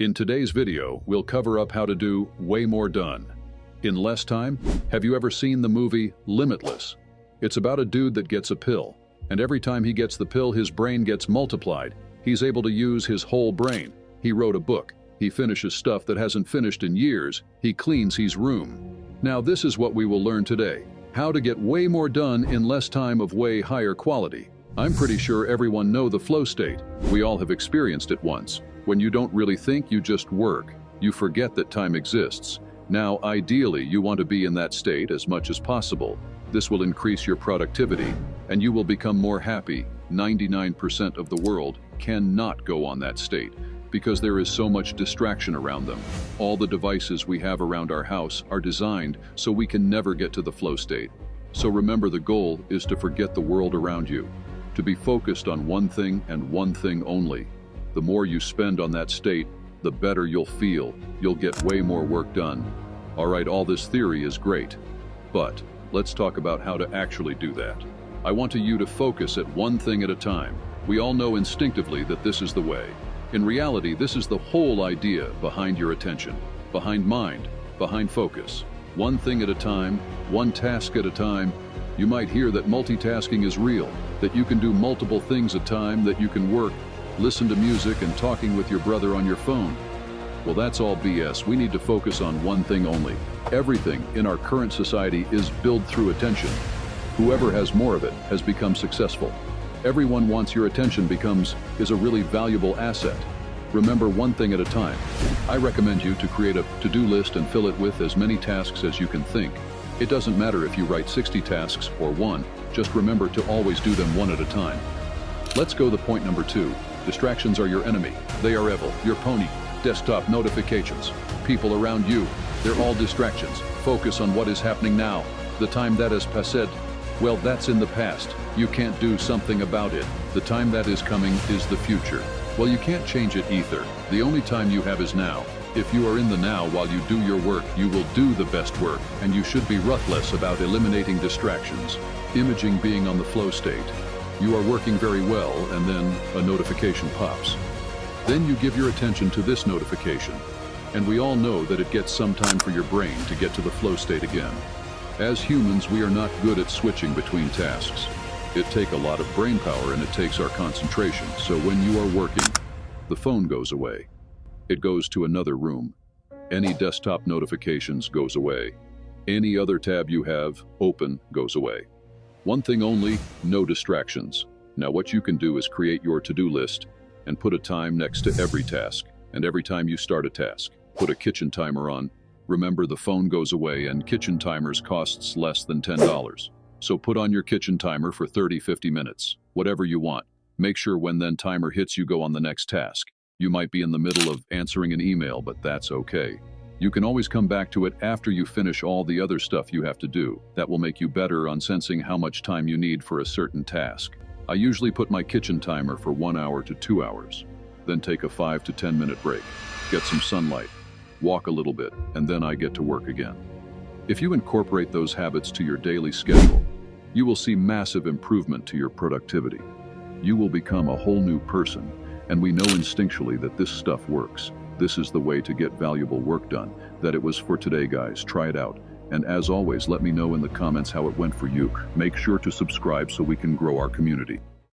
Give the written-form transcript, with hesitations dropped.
In today's video, we'll cover up how to do way more done in less time. Have you ever seen the movie Limitless? It's about a dude that gets a pill, and every time he gets the pill, his brain gets multiplied. He's able to use his whole brain. He wrote a book. He finishes stuff that hasn't finished in years. He cleans his room. Now this is what we will learn today. How to get way more done in less time of way higher quality. I'm pretty sure everyone know the flow state. We all have experienced it once. When you don't really think, you just work. You forget that time exists. Now, ideally, you want to be in that state as much as possible. This will increase your productivity, and you will become more happy. 99% of the world cannot go on that state because there is so much distraction around them. All the devices we have around our house are designed so we can never get to the flow state. So remember, the goal is to forget the world around you, to be focused on one thing and one thing only. The more you spend on that state, the better you'll feel. You'll get way more work done. All right, all this theory is great, but let's talk about how to actually do that. I want you to focus at one thing at a time. We all know instinctively that this is the way. In reality, this is the whole idea behind your attention, behind mind, behind focus. One thing at a time, one task at a time. You might hear that multitasking is real, that you can do multiple things at a time, that you can work, listen to music, and talking with your brother on your phone. Well, that's all BS. We need to focus on one thing only. Everything in our current society is built through attention. Whoever has more of it has become successful. Everyone wants your attention is a really valuable asset. Remember, one thing at a time. I recommend you to create a to-do list and fill it with as many tasks as you can think. It doesn't matter if you write 60 tasks or one, just remember to always do them one at a time. Let's go to point number 2. Distractions are your enemy. They are evil. Your pony, desktop notifications, people around you, they're all distractions. Focus on what is happening now. The time that is passé, well, that's in the past. You can't do something about it. The time that is coming is the future. Well, you can't change it either. The only time you have is now. If you are in the now while you do your work, you will do the best work, and you should be ruthless about eliminating distractions. Imaging being on the flow state. You are working very well, and then a notification pops. Then you give your attention to this notification, and we all know that it gets some time for your brain to get to the flow state again. As humans, we are not good at switching between tasks. It takes a lot of brain power, and it takes our concentration. So when you are working, the phone goes away. It goes to another room. Any desktop notifications goes away. Any other tab you have open goes away. One thing only, no distractions. Now what you can do is create your to-do list and put a time next to every task. And every time you start a task, put a kitchen timer on. Remember, the phone goes away and kitchen timers costs less than $10. So put on your kitchen timer for 30-50 minutes, whatever you want. Make sure when then timer hits, you go on the next task. You might be in the middle of answering an email, but that's okay. You can always come back to it after you finish all the other stuff you have to do. That will make you better on sensing how much time you need for a certain task. I usually put my kitchen timer for 1 hour to 2 hours, then take a 5 to 10 minute break, get some sunlight, walk a little bit, and then I get to work again. If you incorporate those habits to your daily schedule, you will see massive improvement to your productivity. You will become a whole new person, and we know instinctually that this stuff works. This is the way to get valuable work done. That it was for today, guys. Try it out. And as always, let me know in the comments how it went for you. Make sure to subscribe so we can grow our community.